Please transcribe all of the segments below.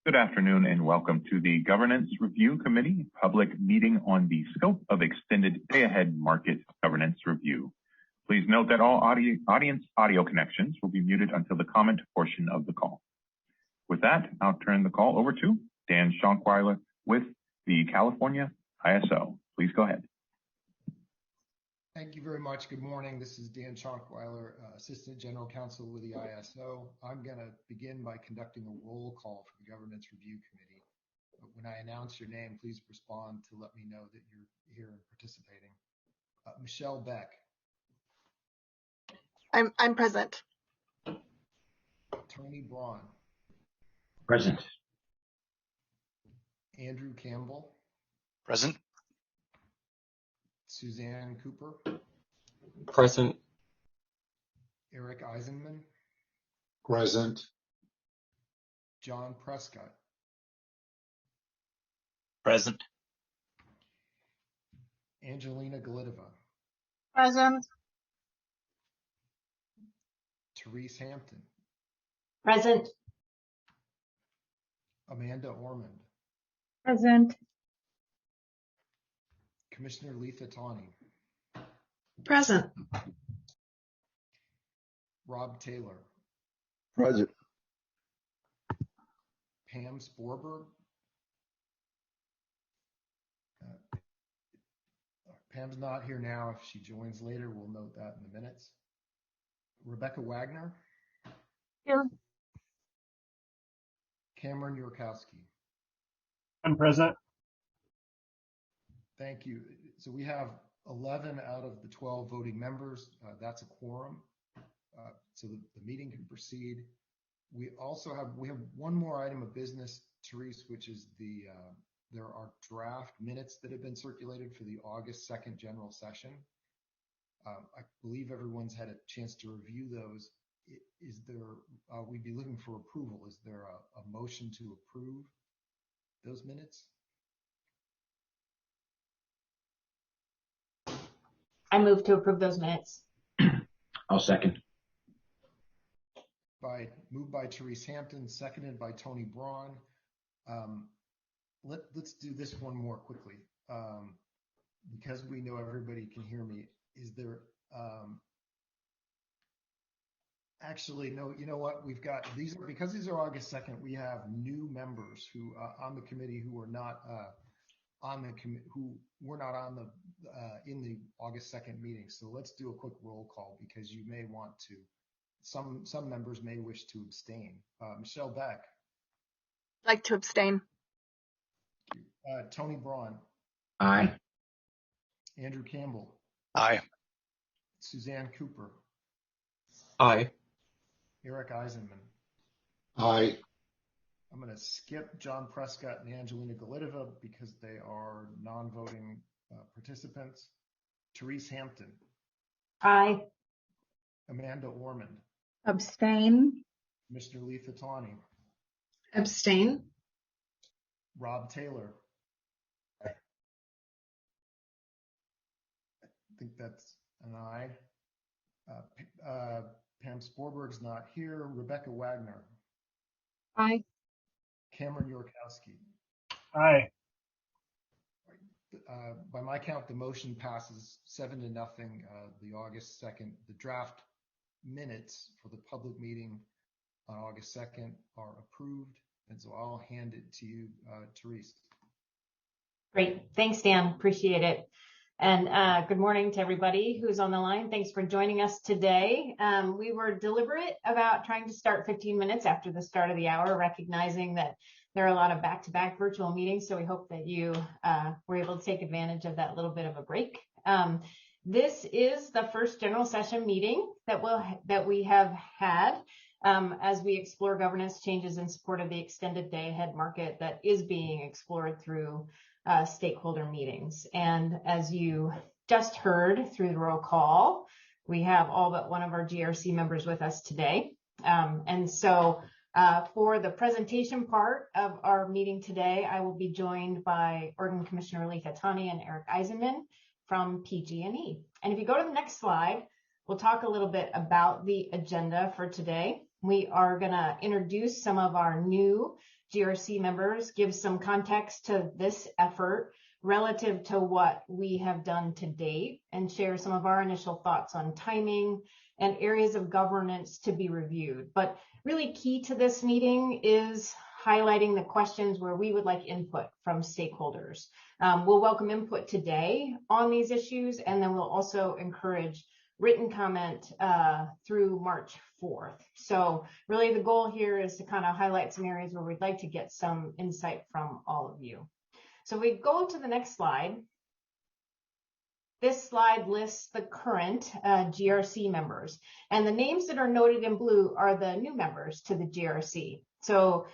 Good afternoon and welcome to the Governance Review Committee public meeting on the scope of extended day-ahead market governance review. Please note that all audience audio connections will be muted until the comment portion of the call. With that, I'll turn the call over to Dan Schonkweiler with the California ISO. Please go ahead. Thank you very much. Good morning. This is Dan Schonkweiler, Assistant General Counsel with the ISO. I'm going to begin by conducting a roll call for the Governance Review Committee. When I announce your name, please respond to let me know that you're here and participating. Michelle Beck. I'm present. Tony Braun. Present. Andrew Campbell. Present. Suzanne Cooper. Present. Eric Eisenman. Present. John Prescott. Present. Angelina Golitova. Present. Therese Hampton. Present. Amanda Ormond. Present. Commissioner Letha Tawney. Present. Rob Taylor. Present. Pam Sporberg. Pam's not here now. If she joins later, we'll note that in the minutes. Rebecca Wagner. Here. Cameron Yurkowski. I'm present. Thank you. So we have 11 out of the 12 voting members. That's a quorum. So the meeting can proceed. We have one more item of business, Therese, which is there are draft minutes that have been circulated for the August 2nd general session. I believe everyone's had a chance to review those. We'd be looking for approval. Is there a motion to approve those minutes? I move to approve those minutes. I'll second. Moved by Therese Hampton, seconded by Tony Braun. Let's do this one more quickly. Because we know everybody can hear me, is there actually no, you know what, we've got because these are August 2nd, we have new members who on the committee who were not in the August 2nd meeting. So let's do a quick roll call because you may want to, some members may wish to abstain. Michelle Beck. I'd like to abstain. Tony Braun. Aye. Andrew Campbell. Aye. Suzanne Cooper. Aye. Eric Eisenman. Aye. I'm going to skip John Prescott and Angelina Golitova because they are non-voting participants. Therese Hampton. Aye. Amanda Ormond. Abstain. Commissioner Letha Tawney. Abstain. Rob Taylor. I think that's an aye. Pam Sporberg's not here. Rebecca Wagner. Aye. Cameron Yurkowski. Aye. By my count, the motion passes 7-0. The August 2nd, the draft minutes for the public meeting on August 2nd are approved. And so I'll hand it to you, Therese. Great. Thanks, Dan. Appreciate it. And good morning to everybody who's on the line. Thanks for joining us today. We were deliberate about trying to start 15 minutes after the start of the hour, recognizing that there are a lot of back-to-back virtual meetings. So we hope that you were able to take advantage of that little bit of a break. This is the first general session meeting that we have had as we explore governance changes in support of the extended day-ahead market that is being explored through stakeholder meetings. And as you just heard through the roll call, we have all but one of our GRC members with us today. And so for the presentation part of our meeting today, I will be joined by Oregon Commissioner Letha Tawney and Eric Eisenman from PG&E. And if you go to the next slide, we'll talk a little bit about the agenda for today. We are going to introduce some of our new GRC members give some context to this effort relative to what we have done to date and share some of our initial thoughts on timing and areas of governance to be reviewed. But really key to this meeting is highlighting the questions where we would like input from stakeholders. We'll welcome input today on these issues, and then we'll also encourage written comment through March 4th. So really the goal here is to kind of highlight some areas where we'd like to get some insight from all of you. So we go to the next slide. This slide lists the current GRC members, and the names that are noted in blue are the new members to the GRC. So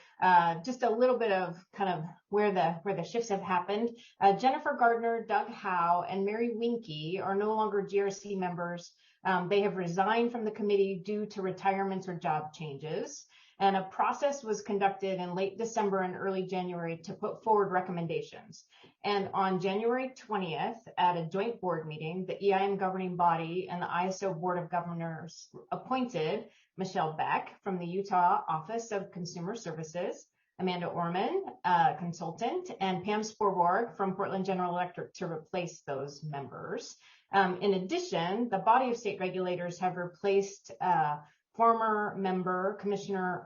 just a little bit of kind of where the shifts have happened. Jennifer Gardner, Doug Howe, and Mary Winke are no longer GRC members. They have resigned from the committee due to retirements or job changes. And a process was conducted in late December and early January to put forward recommendations. And on January 20th, at a joint board meeting, the EIM governing body and the ISO Board of Governors appointed Michelle Beck from the Utah Office of Consumer Services, Amanda Orman, consultant, and Pam Sporborg from Portland General Electric to replace those members. In addition, the body of state regulators have replaced former member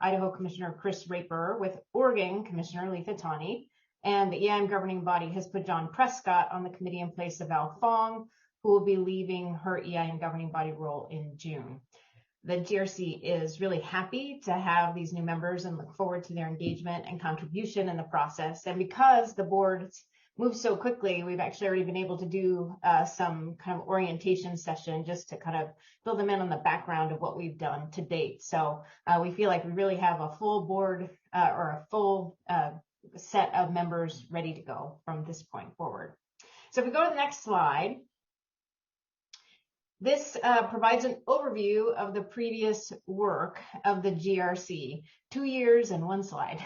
Idaho Commissioner Chris Raper with Oregon Commissioner Letha Tawney, and the EIM governing body has put John Prescott on the committee in place of Al Fong, who will be leaving her EIM governing body role in June. The GRC is really happy to have these new members and look forward to their engagement and contribution in the process. And because the board moved so quickly, we've actually already been able to do some kind of orientation session just to kind of fill them in on the background of what we've done to date. So we feel like we really have a full board or a full set of members ready to go from this point forward. So if we go to the next slide, this provides an overview of the previous work of the GRC, 2 years and one slide.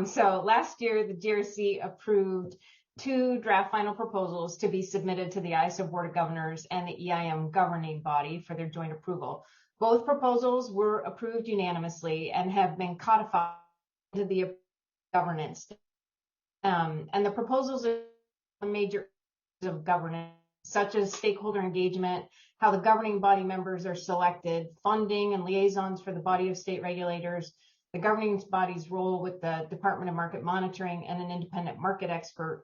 So last year, the GRC approved 2 draft final proposals to be submitted to the ISO Board of Governors and the EIM governing body for their joint approval. Both proposals were approved unanimously and have been codified into the governance. And the proposals are major areas of governance, such as stakeholder engagement, how the governing body members are selected, funding and liaisons for the body of state regulators, the governing body's role with the Department of Market Monitoring and an independent market expert.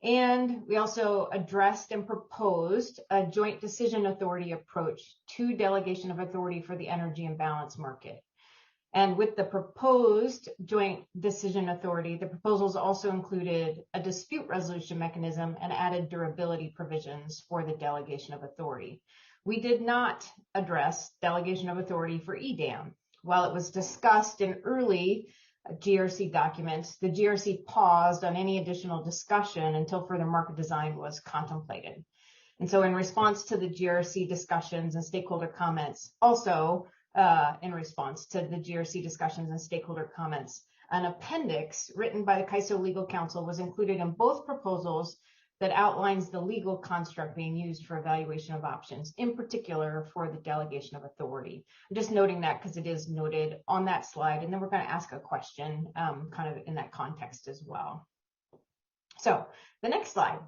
And we also addressed and proposed a joint decision authority approach to delegation of authority for the energy imbalance market. And with the proposed joint decision authority, the proposals also included a dispute resolution mechanism and added durability provisions for the delegation of authority. We did not address delegation of authority for Edam. While it was discussed in early GRC documents, the GRC paused on any additional discussion until further market design was contemplated. And so in response to the GRC discussions and stakeholder comments, also in response to the GRC discussions and stakeholder comments, an appendix written by the CAISO Legal Counsel was included in both proposals that outlines the legal construct being used for evaluation of options, in particular for the delegation of authority. I'm just noting that because it is noted on that slide, and then we're going to ask a question kind of in that context as well. So the next slide.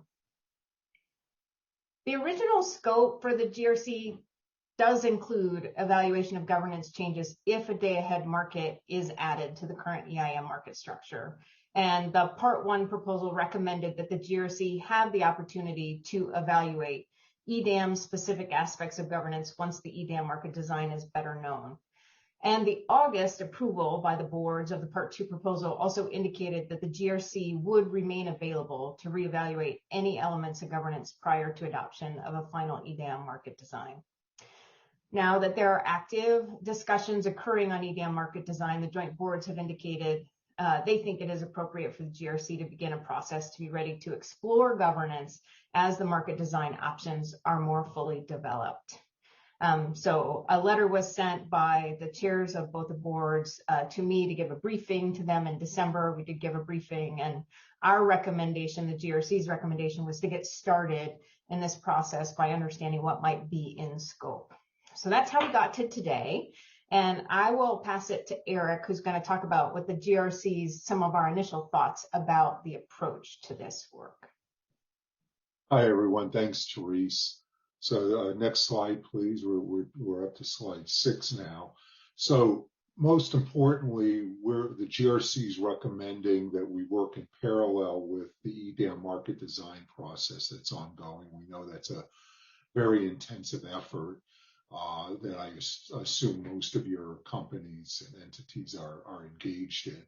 The original scope for the GRC does include evaluation of governance changes if a day-ahead market is added to the current EIM market structure. And the Part 1 proposal recommended that the GRC have the opportunity to evaluate EDAM specific aspects of governance once the EDAM market design is better known. And the August approval by the boards of the Part 2 proposal also indicated that the GRC would remain available to reevaluate any elements of governance prior to adoption of a final EDAM market design. Now that there are active discussions occurring on EDAM market design, the joint boards have indicated they think it is appropriate for the GRC to begin a process to be ready to explore governance as the market design options are more fully developed. So a letter was sent by the chairs of both the boards to me to give a briefing to them in December. We did give a briefing, and our recommendation, the GRC's recommendation, was to get started in this process by understanding what might be in scope. So that's how we got to today. And I will pass it to Eric, who's going to talk about with the GRCs, some of our initial thoughts about the approach to this work. Hi, everyone. Thanks, Therese. So next slide, please. We're up to slide 6 now. So most importantly, the GRC is recommending that we work in parallel with the Edam market design process that's ongoing. We know that's a very intensive effort that I assume most of your companies and entities are engaged in.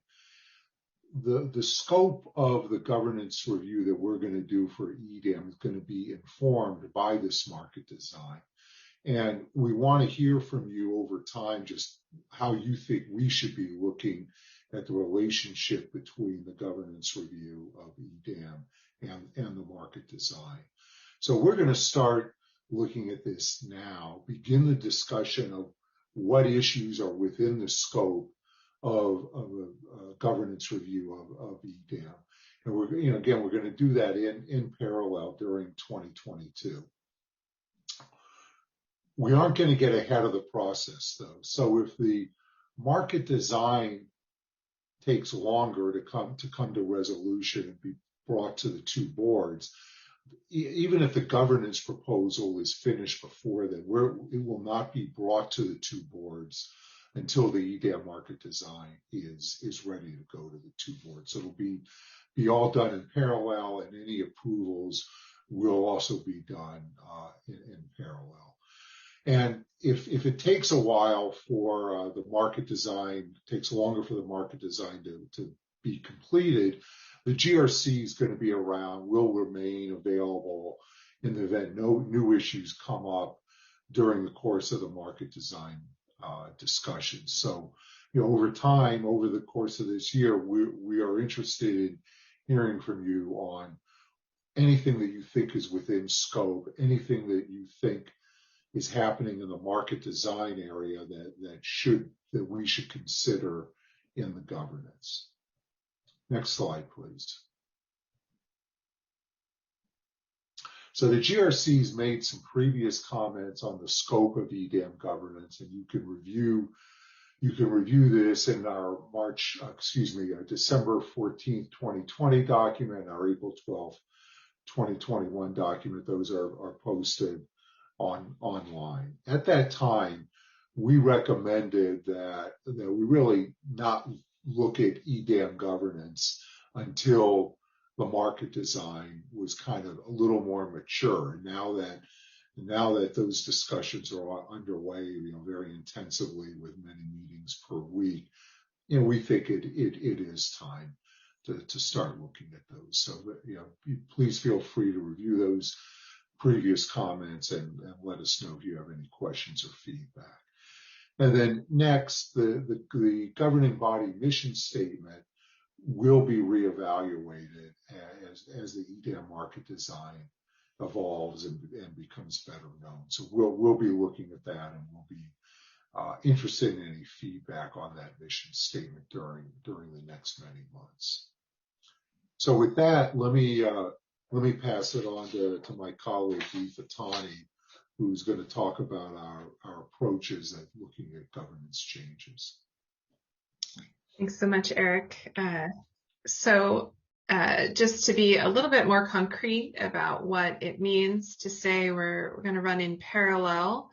The scope of the governance review that we're going to do for Edam is going to be informed by this market design. And we want to hear from you over time just how you think we should be looking at the relationship between the governance review of Edam and the market design. So we're going to start looking at this now, begin the discussion of what issues are within the scope of a governance review of Edam. And we're going to do that in parallel during 2022. We aren't going to get ahead of the process though. So if the market design takes longer to come to resolution and be brought to the two boards, even if the governance proposal is finished before then, it will not be brought to the two boards until the Edam market design is ready to go to the two boards. So it'll be all done in parallel, and any approvals will also be done in parallel. And if it takes a while for the market design, takes longer for the market design to be completed, the GRC is going to be around, will remain available in the event no new issues come up during the course of the market design discussion. So, over time, over the course of this year, we are interested in hearing from you on anything that you think is within scope, anything that you think is happening in the market design area that we should consider in the governance. Next slide, please. So the GRC's made some previous comments on the scope of Edam governance, and you can review this in our December 14th, 2020 document, our April 12th, 2021 document. Those are posted online. At that time, we recommended that we really not look at Edam governance until the market design was kind of a little more mature. Now that those discussions are underway, very intensively with many meetings per week, we think it is time to start looking at those. So, please feel free to review those previous comments and let us know if you have any questions or feedback. And then next, the governing body mission statement will be reevaluated as the Edam market design evolves and becomes better known. So we'll be looking at that, and we'll be interested in any feedback on that mission statement during the next many months. So with that, let me pass it on to my colleague Etha Tani, who's going to talk about our approaches at looking at governance changes. Thanks so much, Eric. So just to be a little bit more concrete about what it means to say we're going to run in parallel,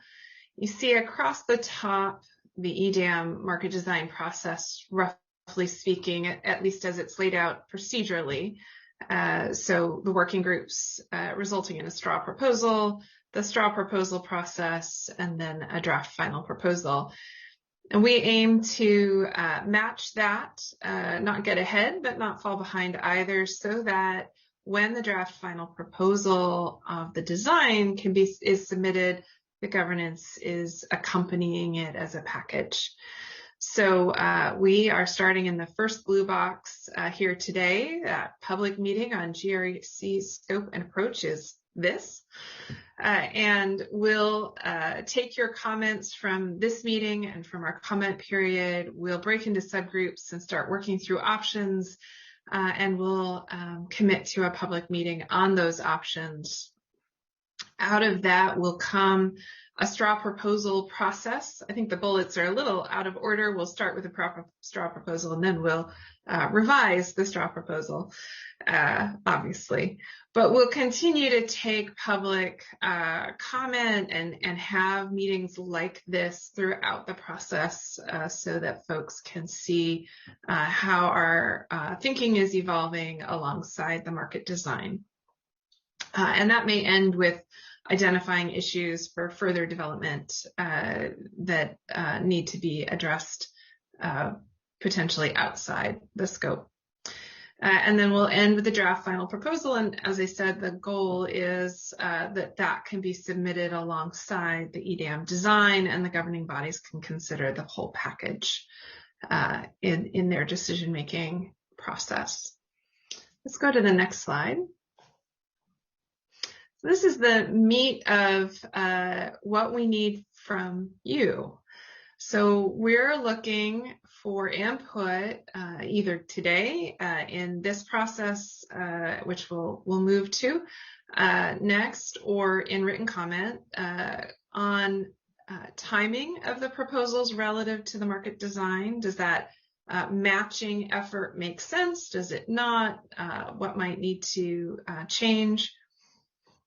you see across the top the Edam market design process, roughly speaking, at least as it's laid out procedurally. So the working groups resulting in a straw proposal, the straw proposal process, and then a draft final proposal. And we aim to match that, not get ahead, but not fall behind either, so that when the draft final proposal of the design is submitted, the governance is accompanying it as a package. So we are starting in the first blue box here today. That public meeting on GRC scope and approach is this. And we'll take your comments from this meeting and from our comment period. We'll break into subgroups and start working through options, and we'll commit to a public meeting on those options. Out of that will come a straw proposal process. I think the bullets are a little out of order. We'll start with a straw proposal and then we'll revise the straw proposal, obviously. But we'll continue to take public comment and have meetings like this throughout the process so that folks can see how our thinking is evolving alongside the market design. And that may end with identifying issues for further development that need to be addressed potentially outside the scope. And then we'll end with the draft final proposal. And as I said, the goal is that can be submitted alongside the Edam design, and the governing bodies can consider the whole package in their decision-making process. Let's go to the next slide. So this is the meat of what we need from you. So we're looking for input either today in this process, which we'll move to next, or in written comment on timing of the proposals relative to the market design. Does that matching effort make sense? Does it not? What might need to change?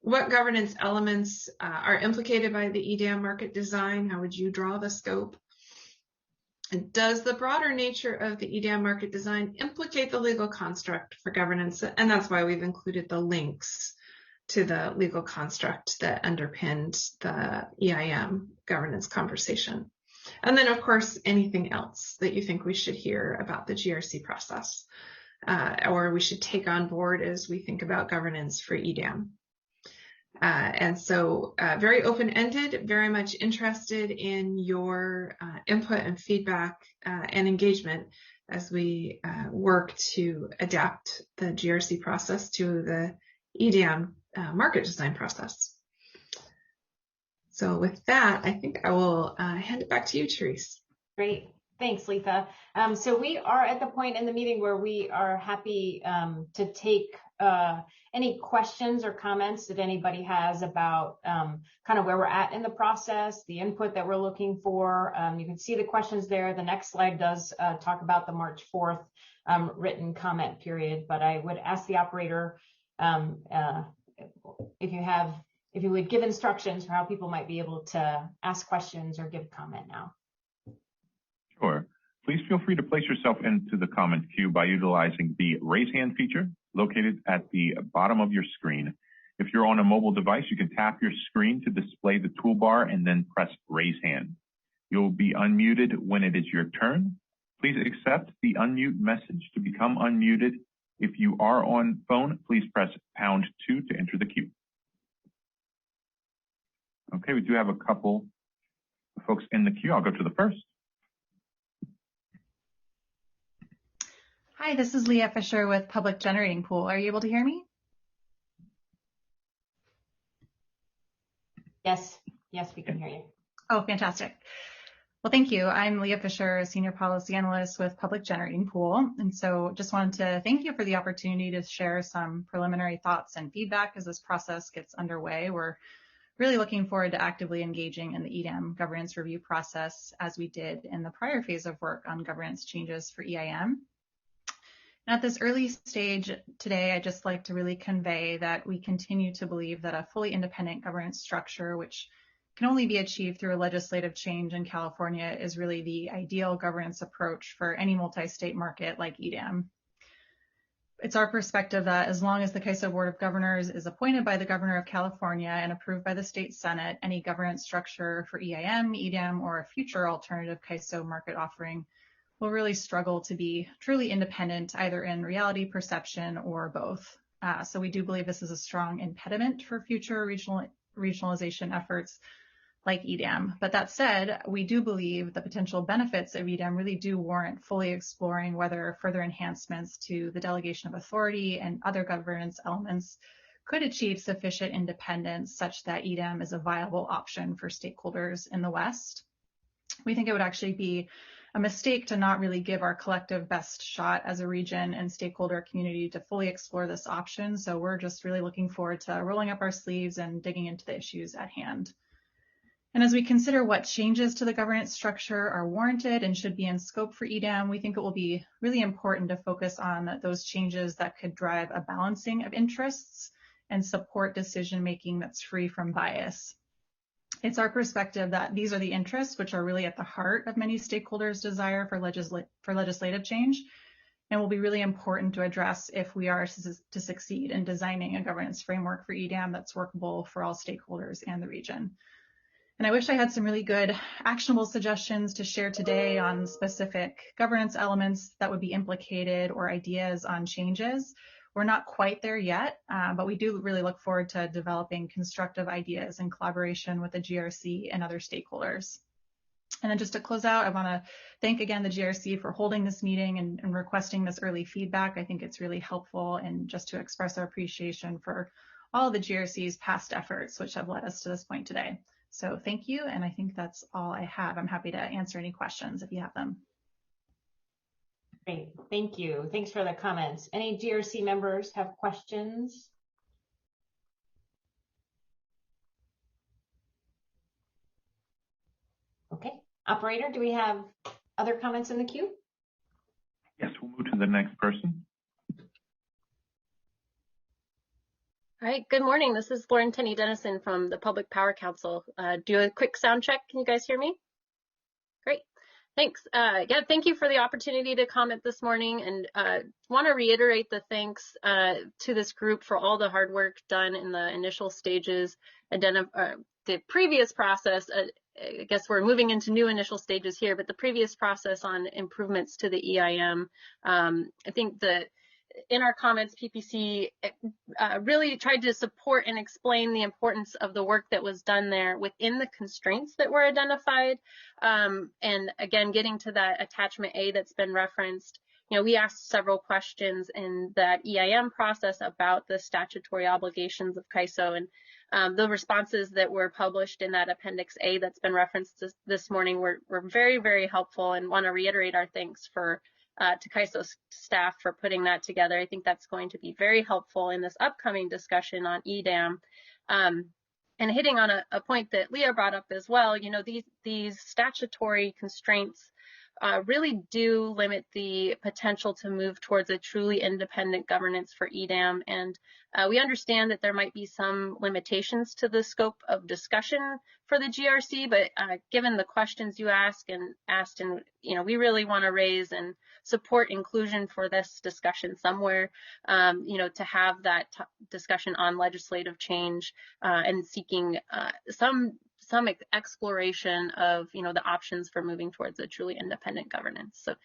What governance elements are implicated by the Edam market design? How would you draw the scope? And does the broader nature of the Edam market design implicate the legal construct for governance? And that's why we've included the links to the legal construct that underpinned the EIM governance conversation. And then, of course, anything else that you think we should hear about the GRC process or we should take on board as we think about governance for Edam. And so very open-ended, very much interested in your input and feedback and engagement as we work to adapt the GRC process to the Edam market design process. So with that, I think I will hand it back to you, Therese. Great. Thanks, Letha. So we are at the point in the meeting where we are happy to take any questions or comments that anybody has about kind of where we're at in the process, the input that we're looking for. You can see the questions there. The next slide does talk about the March 4th written comment period, but I would ask the operator if you would give instructions for how people might be able to ask questions or give comment now. Sure. Please feel free to place yourself into the comment queue by utilizing the raise hand feature located at the bottom of your screen. If you're on a mobile device, you can tap your screen to display the toolbar and then press raise hand. You'll be unmuted when it is your turn. Please accept the unmute message. To become unmuted, if you are on phone, please press #2 to enter the queue. Okay, we do have a couple of folks in the queue. I'll go to the first. Hi, this is Leah Fisher with Public Generating Pool. Are you able to hear me? Yes, we can hear you. Oh, fantastic. Well, thank you. I'm Leah Fisher, a Senior Policy Analyst with Public Generating Pool. And so just wanted to thank you for the opportunity to share some preliminary thoughts and feedback as this process gets underway. We're really looking forward to actively engaging in the Edam governance review process as we did in the prior phase of work on governance changes for EIM. At this early stage today, I'd just like to really convey that we continue to believe that a fully independent governance structure, which can only be achieved through a legislative change in California, is really the ideal governance approach for any multi-state market like Edam. It's our perspective that as long as the CAISO Board of Governors is appointed by the Governor of California and approved by the State Senate, any governance structure for EIM, Edam, or a future alternative CAISO market offering will really struggle to be truly independent, either in reality, perception, or both. So we do believe this is a strong impediment for future regionalization efforts like Edam. But that said, we do believe the potential benefits of Edam really do warrant fully exploring whether further enhancements to the delegation of authority and other governance elements could achieve sufficient independence such that Edam is a viable option for stakeholders in the West. We think it would actually be a mistake to not really give our collective best shot as a region and stakeholder community to fully explore this option. So we're just really looking forward to rolling up our sleeves and digging into the issues at hand. And as we consider what changes to the governance structure are warranted and should be in scope for Edam, we think it will be really important to focus on those changes that could drive a balancing of interests and support decision-making that's free from bias. It's our perspective that these are the interests which are really at the heart of many stakeholders' desire for legislative change, and will be really important to address if we are to succeed in designing a governance framework for Edam that's workable for all stakeholders and the region. And I wish I had some really good actionable suggestions to share today on specific governance elements that would be implicated or ideas on changes. We're not quite there yet, but we do really look forward to developing constructive ideas in collaboration with the GRC and other stakeholders. And then just to close out, I want to thank again the GRC for holding this meeting and requesting this early feedback. I think it's really helpful, and just to express our appreciation for all of the GRC's past efforts, which have led us to this point today. So thank you, and I think that's all I have. I'm happy to answer any questions if you have them. Great, thank you. Thanks for the comments. Any GRC members have questions? Okay, operator, do we have other comments in the queue? Yes, we'll move to the next person. All right, good morning. This is Lauren Tenney-Dennison from the Public Power Council. Do a quick sound check. Can you guys hear me? Great, thanks. Yeah, thank you for the opportunity to comment this morning, and want to reiterate the thanks to this group for all the hard work done in the initial stages, the previous process. I guess we're moving into new initial stages here, but the previous process on improvements to the EIM, I think that in our comments, PPC really tried to support and explain the importance of the work that was done there within the constraints that were identified. And again, getting to that attachment A that's been referenced, we asked several questions in that EIM process about the statutory obligations of CAISO, and the responses that were published in that Appendix A that's been referenced this morning were very, very helpful, and want to reiterate our thanks to CAISO staff for putting that together. I think that's going to be very helpful in this upcoming discussion on Edam. And hitting on a point that Leah brought up as well, these statutory constraints really do limit the potential to move towards a truly independent governance for Edam. And we understand that there might be some limitations to the scope of discussion for the GRC, but given the questions you asked, and we really want to raise and support inclusion for this discussion somewhere, to have that discussion on legislative change and seeking some exploration of the options for moving towards a truly independent governance. So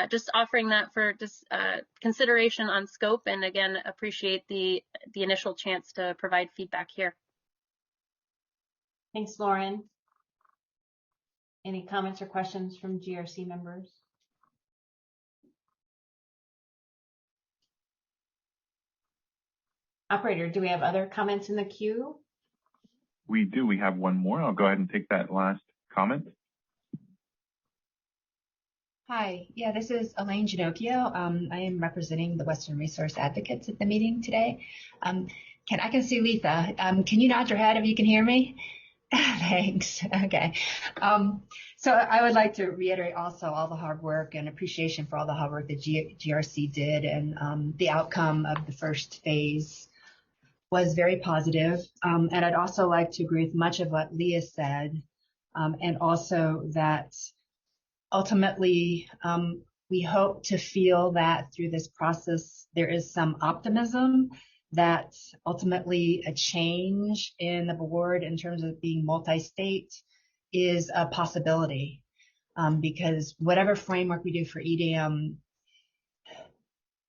just offering that for consideration on scope, and again appreciate the initial chance to provide feedback here. Thanks, Lauren. Any comments or questions from GRC members? Operator, do we have other comments in the queue? We do. We have one more. I'll go ahead and take that last comment. Hi. Yeah, this is Elaine Ginocchio. I am representing the Western Resource Advocates at the meeting today. I can see Letha. Can you nod your head if you can hear me? Thanks. Okay. So I would like to reiterate also all the hard work and appreciation for all the hard work that GRC did, and the outcome of the first phase was very positive. And I'd also like to agree with much of what Leah said, and also that ultimately we hope to feel that through this process there is some optimism that ultimately a change in the board in terms of being multi-state is a possibility, because whatever framework we do for Edam,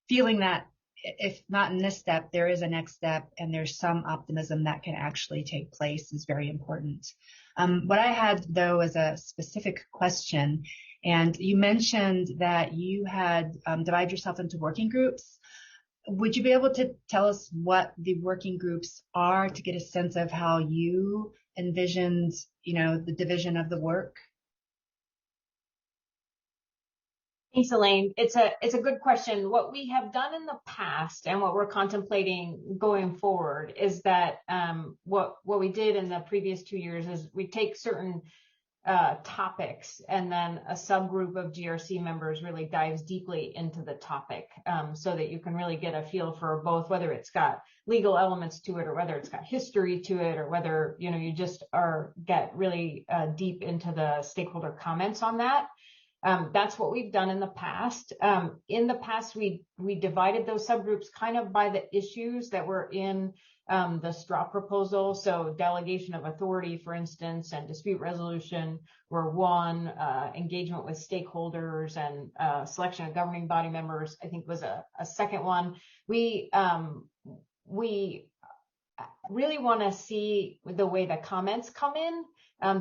feeling that if not in this step, there is a next step and there's some optimism that can actually take place is very important. What I had though is a specific question, and you mentioned that you had divided yourself into working groups. Would you be able to tell us what the working groups are to get a sense of how you envisioned, the division of the work? Thanks, Elaine. It's a good question. What we have done in the past and what we're contemplating going forward is that what we did in the previous 2 years is we take certain topics, and then a subgroup of GRC members really dives deeply into the topic, so that you can really get a feel for both whether it's got legal elements to it or whether it's got history to it, or whether you just get really deep into the stakeholder comments on that. That's what we've done in the past. In the past, we divided those subgroups kind of by the issues that were in the straw proposal. So delegation of authority, for instance, and dispute resolution were one. Engagement with stakeholders and selection of governing body members, I think, was a second one. We really want to see the way the comments come in,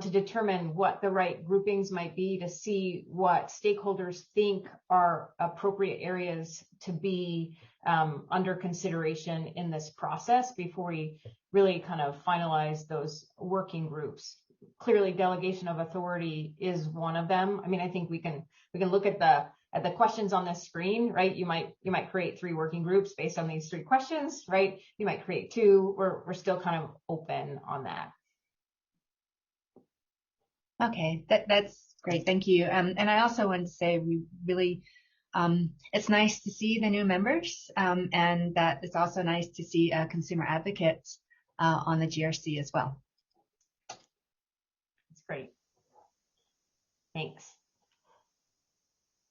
to determine what the right groupings might be, to see what stakeholders think are appropriate areas to be under consideration in this process before we really kind of finalize those working groups. Clearly, delegation of authority is one of them. I mean, I think we can look at the questions on this screen, right? You might create 3 working groups based on these 3 questions, right? You might create 2. We're still kind of open on that. Okay, that's great. Thank you. And I also wanted to say we really, it's nice to see the new members, and that it's also nice to see consumer advocates on the GRC as well. That's great. Thanks.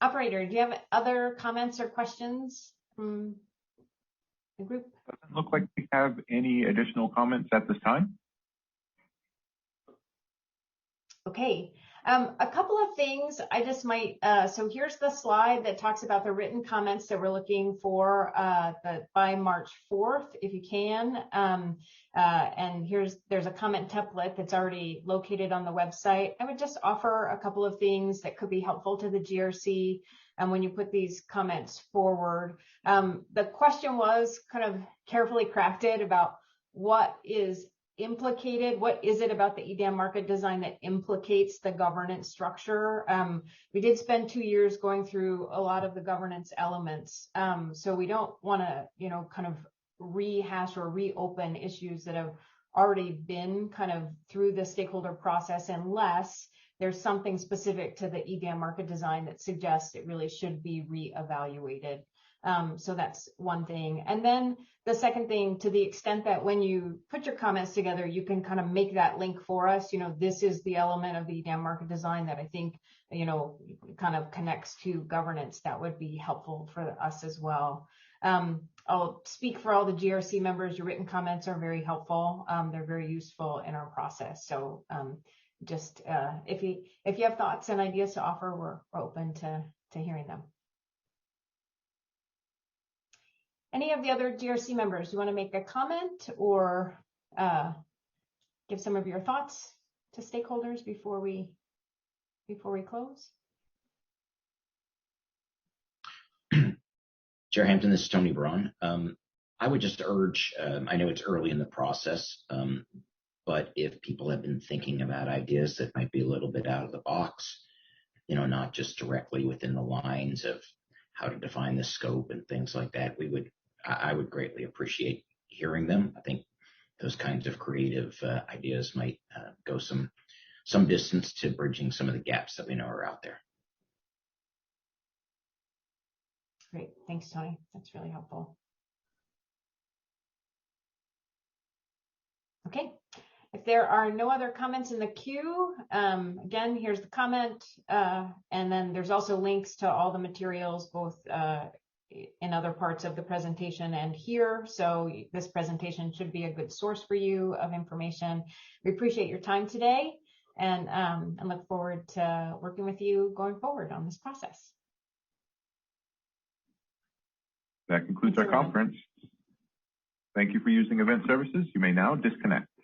Operator, do you have other comments or questions from the group? Doesn't look like we have any additional comments at this time. Okay, a couple of things I just might, so here's the slide that talks about the written comments that we're looking for by March 4th, if you can. And there's a comment template that's already located on the website. I would just offer a couple of things that could be helpful to the GRC when you put these comments forward. The question was kind of carefully crafted about what is implicated. What is it about the Edam market design that implicates the governance structure? We did spend 2 years going through a lot of the governance elements. So we don't want to, kind of rehash or reopen issues that have already been kind of through the stakeholder process, unless there's something specific to the Edam market design that suggests it really should be reevaluated. So that's one thing. And then the second thing, to the extent that when you put your comments together, you can kind of make that link for us. This is the element of the Edam market design that I think, kind of connects to governance. That would be helpful for us as well. I'll speak for all the GRC members. Your written comments are very helpful. They're very useful in our process. So just if you have thoughts and ideas to offer, we're open to hearing them. Any of the other GRC members, you want to make a comment or give some of your thoughts to stakeholders before we close? Chair Hampton, this is Tony Braun. I would just urge, I know it's early in the process, but if people have been thinking about ideas that might be a little bit out of the box, not just directly within the lines of how to define the scope and things like that, I would greatly appreciate hearing them. I think those kinds of creative ideas might go some distance to bridging some of the gaps that we know are out there. Great. Thanks, Tony. That's really helpful. Okay. If there are no other comments in the queue, again, here's the comment. And then there's also links to all the materials, both in other parts of the presentation and here. So this presentation should be a good source for you of information. We appreciate your time today and look forward to working with you going forward on this process. That concludes our conference. Thank you for using Event Services. You may now disconnect.